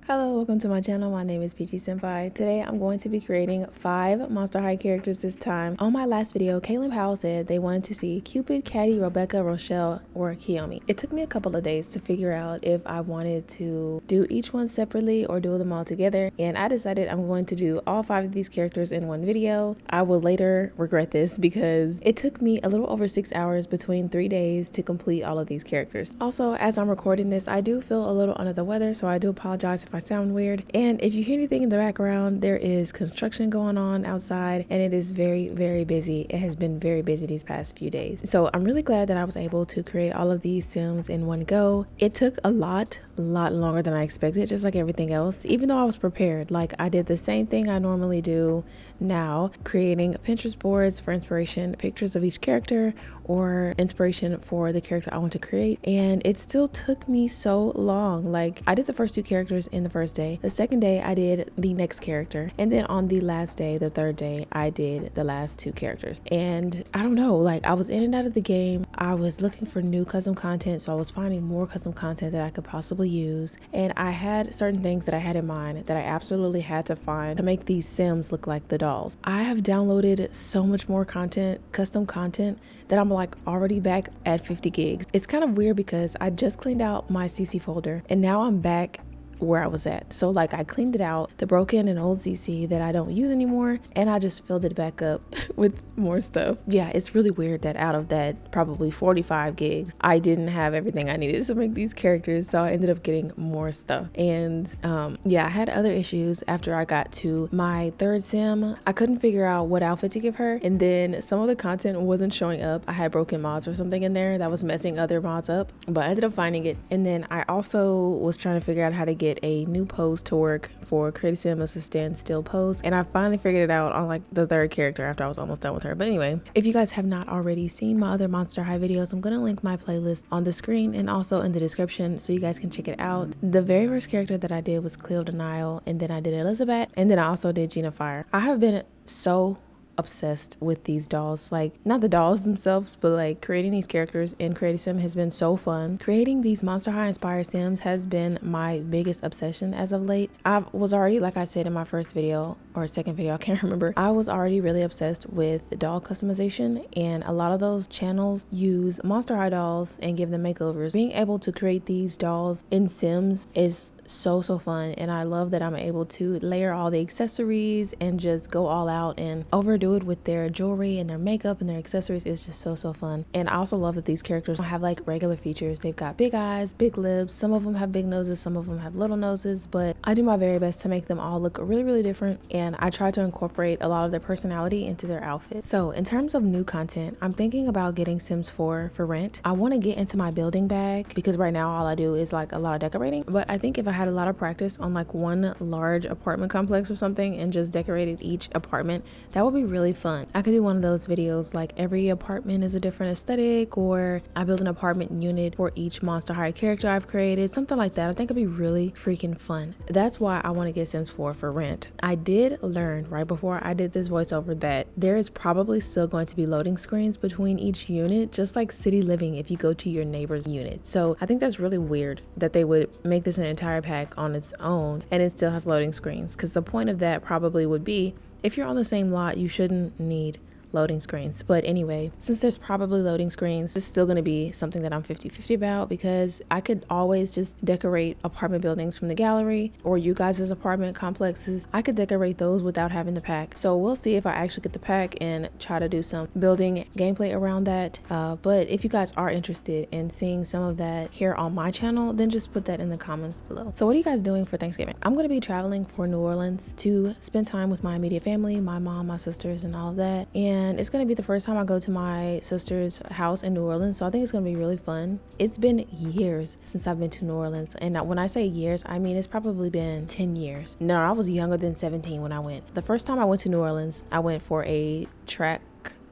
Hello, welcome to my channel. My name is Peachy Senpai. Today I'm going to be creating 5 Monster High characters this time. On my last video, Caitlin Powell said they wanted to see Cupid, Caddy, Rebecca, Rochelle, or Kiyomi. It took me a couple of days to figure out if I wanted to do each one separately or do them all together, and I decided I'm going to do all 5 of these characters in one video. I will later regret this because it took me a little over 6 hours between 3 days to complete all of these characters. Also, as I'm recording this, I do feel a little under the weather, so I do apologize if I sound weird. And if you hear anything in the background, there is construction going on outside and it is very, very busy. It has been very busy these past few days. So I'm really glad that I was able to create all of these sims in one go. It took a lot longer than I expected, just like everything else, even though I was prepared. Like, I did the same thing I normally do now, creating Pinterest boards for inspiration, pictures of each character or inspiration for the character I want to create. And it still took me so long. Like, I did the first 2 characters in the first day. The second day I did the next character. And then on the last day, the third day, I did the last 2 characters. And I don't know, like, I was in and out of the game. I was looking for new custom content. So I was finding more custom content that I could possibly use. And I had certain things that I had in mind that I absolutely had to find to make these sims look like the dolls. I have downloaded so much more content, custom content, that I'm like already back at 50 gigs. It's kind of weird because I just cleaned out my CC folder and now I'm back where I was at. So like, I cleaned it out, the broken and old CC that I don't use anymore, and I just filled it back up with more stuff. Yeah, it's really weird that out of that probably 45 gigs, I didn't have everything I needed to make these characters, so I ended up getting more stuff. And yeah, I had other issues after I got to my 3rd sim. I couldn't figure out what outfit to give her, and then some of the content wasn't showing up. I had broken mods or something in there that was messing other mods up, but I ended up finding it. And then I also was trying to figure out how to get a new pose to work for Creative Sim as a standstill pose, and I finally figured it out on like the 3rd character after I was almost done with her. But anyway, if you guys have not already seen my other Monster High videos, I'm gonna link my playlist on the screen and also in the description so you guys can check it out. The very first character that I did was Cleo Denial, and then I did Elizabeth, and then I also did Gina Fire. I have been so obsessed with these dolls, like not the dolls themselves, but like creating these characters in Creative Sim has been so fun. Creating these Monster High inspired sims has been my biggest obsession as of late. I was already, like I said in my first video or second video, I can't remember, I was already really obsessed with doll customization, and a lot of those channels use Monster High dolls and give them makeovers. Being able to create these dolls in Sims is so fun, and I love that I'm able to layer all the accessories and just go all out and overdo it with their jewelry and their makeup and their accessories. It's just so fun. And I also love that these characters have like regular features. They've got big eyes, big lips, some of them have big noses, some of them have little noses, but I do my very best to make them all look really different, and I try to incorporate a lot of their personality into their outfits. So in terms of new content, I'm thinking about getting Sims 4 for rent. I want to get into my building bag because right now all I do is like a lot of decorating, but I think if I had a lot of practice on like one large apartment complex or something and just decorated each apartment, that would be really fun. I could do one of those videos like every apartment is a different aesthetic, or I build an apartment unit for each Monster High character I've created, something like that. I think it'd be really freaking fun. That's why I want to get Sims 4 for rent. I did learn right before I did this voiceover that there is probably still going to be loading screens between each unit, just like City Living if you go to your neighbor's unit. So I think that's really weird that they would make this an entire pack on its own and it still has loading screens, because the point of that probably would be if you're on the same lot, you shouldn't need loading screens. But anyway, since there's probably loading screens, it's still going to be something that I'm 50-50 about, because I could always just decorate apartment buildings from the gallery, or you guys' apartment complexes. I could decorate those without having to pack. So we'll see if I actually get the pack and try to do some building gameplay around that. But if you guys are interested in seeing some of that here on my channel, then just put that in the comments below. So what are you guys doing for Thanksgiving? I'm going to be traveling for New Orleans to spend time with my immediate family, my mom, my sisters, and all of that. And it's going to be the first time I go to my sister's house in New Orleans, so I think it's going to be really fun. It's been years since I've been to New Orleans, and when I say years, I mean it's probably been 10 years. No, I was younger than 17 when I went. The first time I went to New Orleans, I went for a track,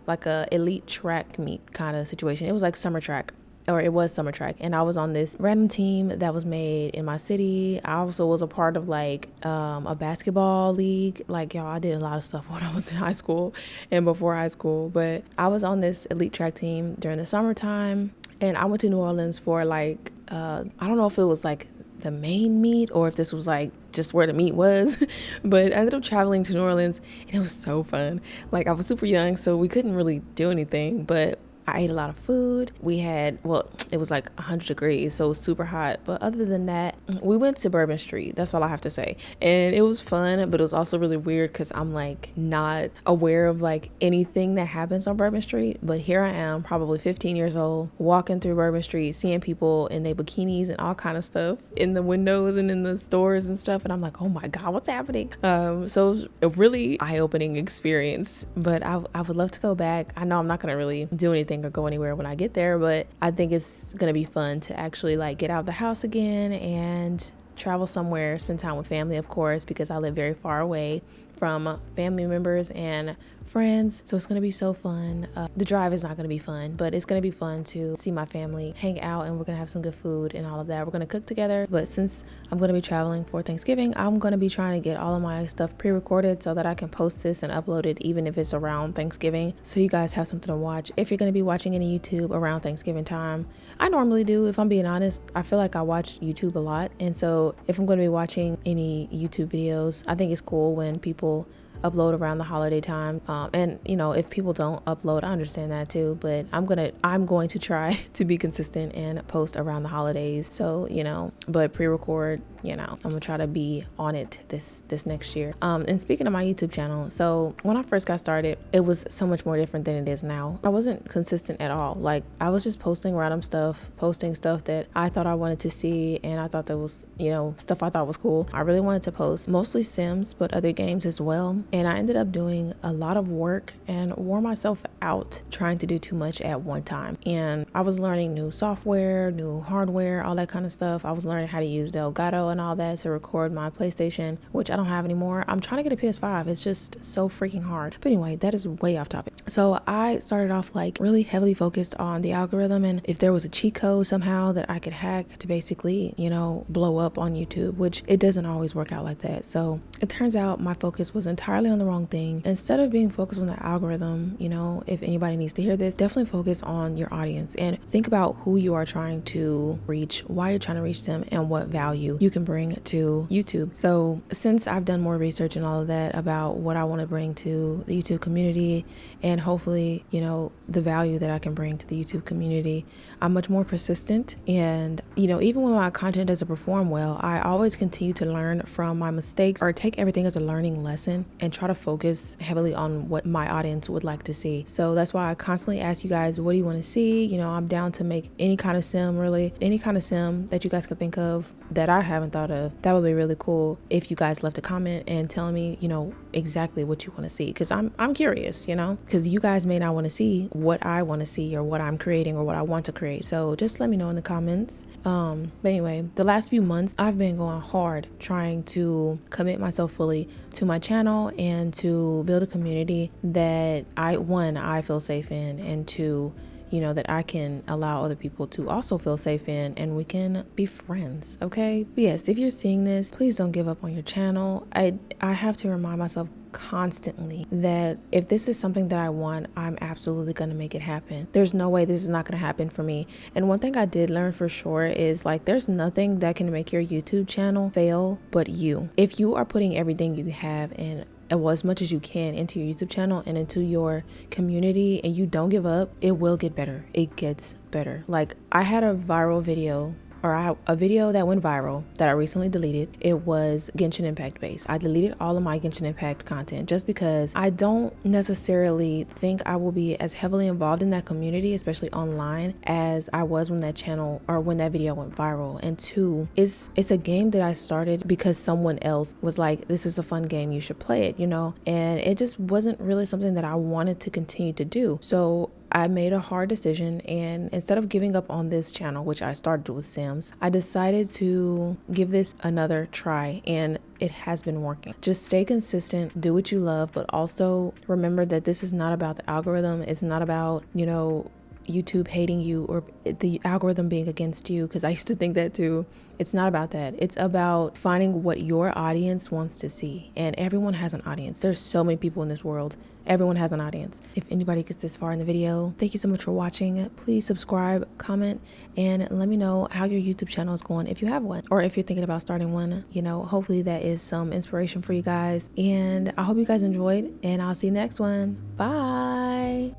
like a elite track meet kind of situation. It was like summer track. Or it was summer track, and I was on this random team that was made in my city. I also was a part of like a basketball league. Like, y'all, I did a lot of stuff when I was in high school and before high school, but I was on this elite track team during the summertime, and I went to New Orleans for like I don't know if it was like the main meet or if this was like just where the meet was. But I ended up traveling to New Orleans and it was so fun. Like, I was super young, so we couldn't really do anything, but I ate a lot of food. We had, well, it was like 100 degrees, so it was super hot. But other than that, we went to Bourbon Street. That's all I have to say. And it was fun, but it was also really weird because I'm like not aware of like anything that happens on Bourbon Street. But here I am, probably 15 years old, walking through Bourbon Street, seeing people in their bikinis and all kind of stuff in the windows and in the stores and stuff. And I'm like, oh my God, what's happening? So it was a really eye-opening experience, but I would love to go back. I know I'm not going to really do anything or go anywhere when I get there, but I think it's gonna be fun to actually like get out of the house again and travel somewhere, spend time with family, of course, because I live very far away from family members and friends, so it's gonna be so fun. The drive is not gonna be fun, but it's gonna be fun to see my family, hang out, and we're gonna have some good food and all of that. We're gonna cook together, but since I'm gonna be traveling for Thanksgiving, I'm gonna be trying to get all of my stuff pre-recorded so that I can post this and upload it even if it's around Thanksgiving, so you guys have something to watch if you're gonna be watching any YouTube around Thanksgiving time. I normally do, if I'm being honest. I feel like I watch YouTube a lot, and so if I'm gonna be watching any YouTube videos, I think it's cool when people upload around the holiday time, and you know, if people don't upload, I understand that too, but I'm going to try to be consistent and post around the holidays. So, you know, but pre-record, you know, I'm gonna try to be on it this next year. And speaking of my YouTube channel, so when I first got started, it was so much more different than it is now. I wasn't consistent at all. Like, I was just posting random stuff, posting stuff that I thought I wanted to see, and I thought that was, you know, stuff I thought was cool. I really wanted to post mostly Sims, but other games as well. And I ended up doing a lot of work and wore myself out trying to do too much at one time. And I was learning new software, new hardware, all that kind of stuff. I was learning how to use the Elgato and all that to record my PlayStation, which I don't have anymore. I'm trying to get a PS5. It's just so freaking hard. But anyway, that is way off topic. So I started off like really heavily focused on the algorithm, and if there was a cheat code somehow that I could hack to basically, you know, blow up on YouTube, which it doesn't always work out like that. So it turns out my focus was entirely on the wrong thing. Instead of being focused on the algorithm, you know, if anybody needs to hear this, definitely focus on your audience and think about who you are trying to reach, why you're trying to reach them, and what value you can bring to YouTube. So since I've done more research and all of that about what I want to bring to the YouTube community, and hopefully, you know, the value that I can bring to the YouTube community, I'm much more persistent. And, you know, even when my content doesn't perform well, I always continue to learn from my mistakes or take everything as a learning lesson and try to focus heavily on what my audience would like to see. So that's why I constantly ask you guys, what do you want to see? You know, I'm down to make any kind of sim, really, any kind of sim that you guys could think of that I haven't thought of. That would be really cool if you guys left a comment and telling me, you know, exactly what you want to see, because I'm curious, you know, because you guys may not want to see what I want to see or what I'm creating or what I want to create. So just let me know in the comments. But anyway, the last few months I've been going hard trying to commit myself fully to my channel and to build a community that I feel safe in, and two, you know, that I can allow other people to also feel safe in, and we can be friends, okay? But yes, if you're seeing this, please don't give up on your channel. I have to remind myself constantly that if this is something that I want, I'm absolutely gonna make it happen. There's no way this is not gonna happen for me. And one thing I did learn for sure is like, there's nothing that can make your YouTube channel fail but you. If you are putting everything you have in, well, as much as you can, into your YouTube channel and into your community, and you don't give up, it will get better. It gets better. Like, I had a viral video, or a video that went viral that I recently deleted. It was Genshin Impact based. I deleted all of my Genshin Impact content just because I don't necessarily think I will be as heavily involved in that community, especially online, as I was when that channel or when that video went viral. And two, it's a game that I started because someone else was like, this is a fun game, you should play it, you know, and it just wasn't really something that I wanted to continue to do. So I made a hard decision, and instead of giving up on this channel, which I started with Sims, I decided to give this another try, and it has been working. Just stay consistent, do what you love, but also remember that this is not about the algorithm. It's not about, you know, YouTube hating you or the algorithm being against you, because I used to think that too. It's not about that. It's about finding what your audience wants to see. And everyone has an audience. There's so many people in this world. Everyone has an audience. If anybody gets this far in the video, thank you so much for watching. Please subscribe, comment, and let me know how your YouTube channel is going if you have one, or if you're thinking about starting one. You know, hopefully that is some inspiration for you guys. And I hope you guys enjoyed, and I'll see you in the next one. Bye.